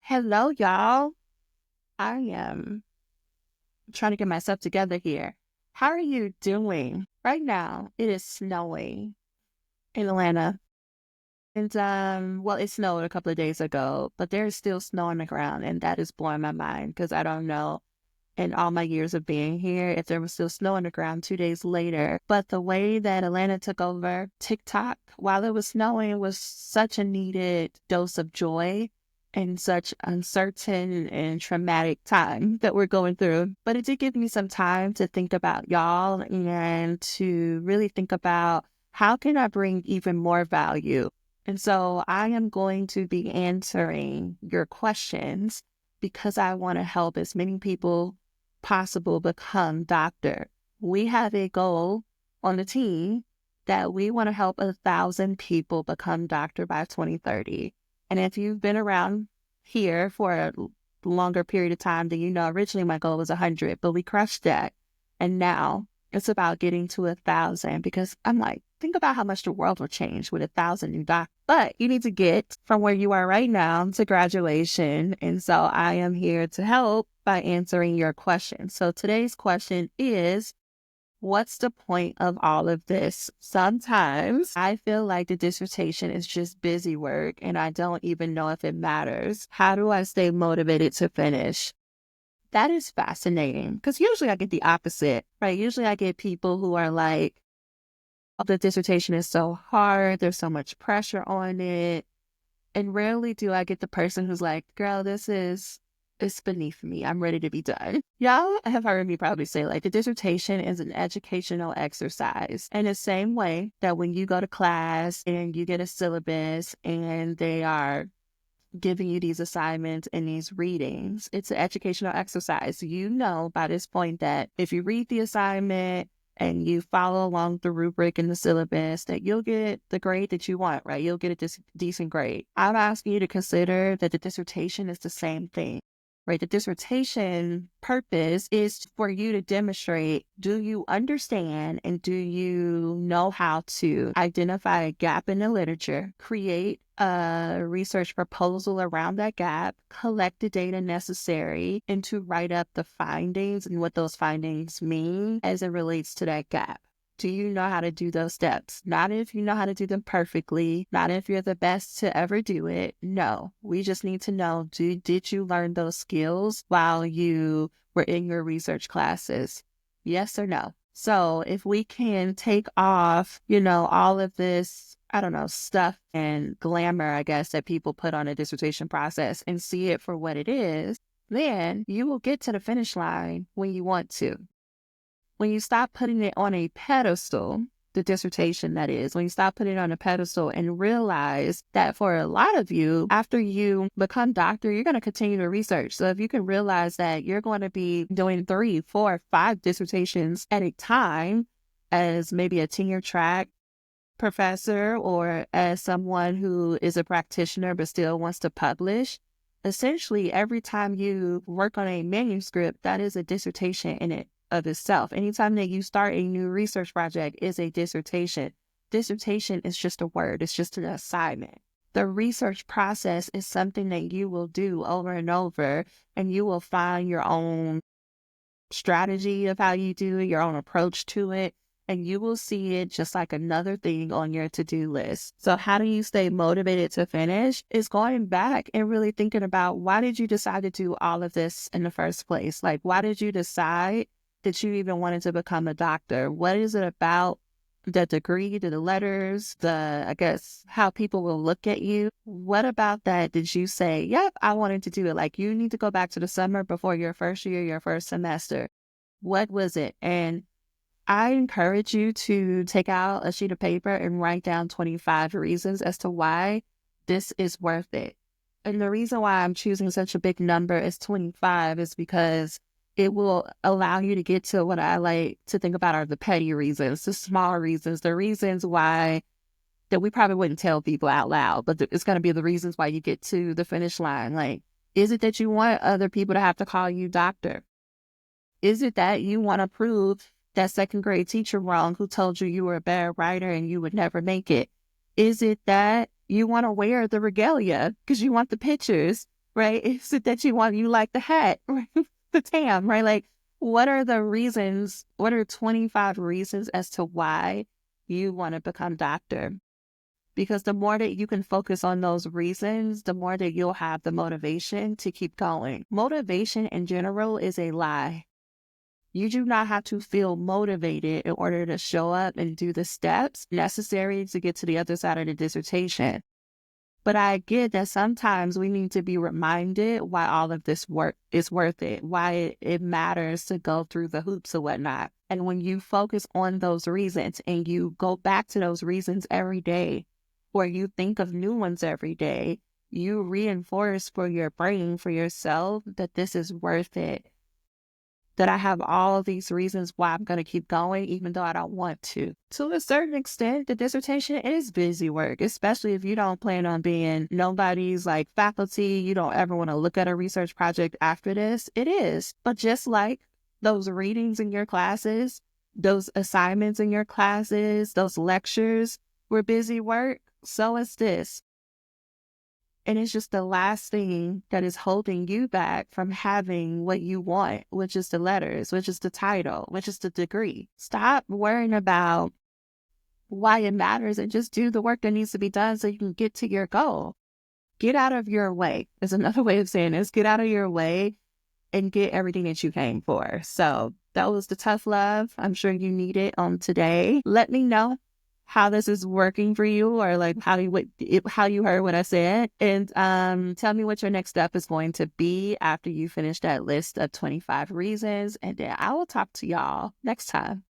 Hello, y'all. I am trying to get myself together here. How are you doing? Right now, it is snowing in Atlanta. And well, it snowed a couple of days ago, but there's still snow on the ground, and that is blowing my mind because I don't know in all my years of being here if there was still snow on the ground 2 days later. But the way that Atlanta took over TikTok while it was snowing was such a needed dose of joy in such uncertain and traumatic time that we're going through. But it did give me some time to think about y'all and to really think about how can I bring even more value. And so I am going to be answering your questions because I want to help as many people possible become doctor. We have a goal on the team that we want to help 1,000 people become doctor by 2030. And if you've been around here for a longer period of time, then you know originally my goal was 100, but we crushed that. And now it's about getting to 1,000 because I'm like, think about how much the world will change with 1,000 new doctors. But you need to get from where you are right now to graduation. And so I am here to help by answering your questions. So today's question is, what's the point of all of this? Sometimes I feel like the dissertation is just busy work and I don't even know if it matters. How do I stay motivated to finish? That is fascinating because usually I get the opposite, right? Usually I get people who are like, oh, the dissertation is so hard. There's so much pressure on it. And rarely do I get the person who's like, girl, it's beneath me. I'm ready to be done. Y'all have heard me probably say like the dissertation is an educational exercise. In the same way that when you go to class and you get a syllabus and they are giving you these assignments and these readings, it's an educational exercise. You know by this point that if you read the assignment and you follow along the rubric and the syllabus, that you'll get the grade that you want, right? You'll get a decent grade. I'm asking you to consider that the dissertation is the same thing, right? The dissertation purpose is for you to demonstrate, do you understand and do you know how to identify a gap in the literature, create a research proposal around that gap, collect the data necessary, and to write up the findings and what those findings mean as it relates to that gap. Do you know how to do those steps? Not if you know how to do them perfectly, not if you're the best to ever do it. No, we just need to know, did you learn those skills while you were in your research classes? Yes or no? So if we can take off, all of this, I don't know, stuff and glamour, I guess, that people put on a dissertation process and see it for what it is, then you will get to the finish line when you want to. When you stop putting it on a pedestal, the dissertation that is, when you stop putting it on a pedestal and realize that for a lot of you, after you become doctor, you're going to continue to research. So if you can realize that you're going to be doing 3, 4, 5 dissertations at a time as maybe a tenure track professor or as someone who is a practitioner but still wants to publish, essentially every time you work on a manuscript, that is a dissertation in it of itself. Anytime that you start a new research project is a dissertation. Dissertation is just a word. It's just an assignment. The research process is something that you will do over and over, and you will find your own strategy of how you do it, your own approach to it, and you will see it just like another thing on your to-do list. So how do you stay motivated to finish? Is going back and really thinking about, why did you decide to do all of this in the first place? Like, why did you decide that you even wanted to become a doctor? What is it about the degree, the letters, I guess, how people will look at you? What about that did you say, yep, I wanted to do it? Like, you need to go back to the summer before your first year, your first semester. What was it? And I encourage you to take out a sheet of paper and write down 25 reasons as to why this is worth it. And the reason why I'm choosing such a big number as 25 is because it will allow you to get to what I like to think about are the petty reasons, the small reasons, the reasons why that we probably wouldn't tell people out loud, but it's going to be the reasons why you get to the finish line. Like, is it that you want other people to have to call you doctor? Is it that you want to prove that second grade teacher wrong who told you you were a bad writer and you would never make it? Is it that you want to wear the regalia because you want the pictures right? Is it that you like the hat, right? The tam, right? Like, what are the reasons? What are 25 reasons as to why you want to become doctor? Because the more that you can focus on those reasons, the more that you'll have the motivation to keep going. Motivation in general is a lie. You do not have to feel motivated in order to show up and do the steps necessary to get to the other side of the dissertation. But I get that sometimes we need to be reminded why all of this work is worth it, why it matters to go through the hoops or whatnot. And when you focus on those reasons and you go back to those reasons every day, or you think of new ones every day, you reinforce for your brain, for yourself, that this is worth it. That I have all of these reasons why I'm going to keep going, even though I don't want to. To a certain extent, the dissertation is busy work, especially if you don't plan on being nobody's like faculty. You don't ever want to look at a research project after this. It is. But just like those readings in your classes, those assignments in your classes, those lectures were busy work, so is this. And it's just the last thing that is holding you back from having what you want, which is the letters, which is the title, which is the degree. Stop worrying about why it matters and just do the work that needs to be done so you can get to your goal. Get out of your way is another way of saying this. Get out of your way and get everything that you came for. So that was the tough love. I'm sure you need it on today. Let me know how this is working for you, or like how you heard what I said, and tell me what your next step is going to be after you finish that list of 25 reasons, and then I will talk to y'all next time.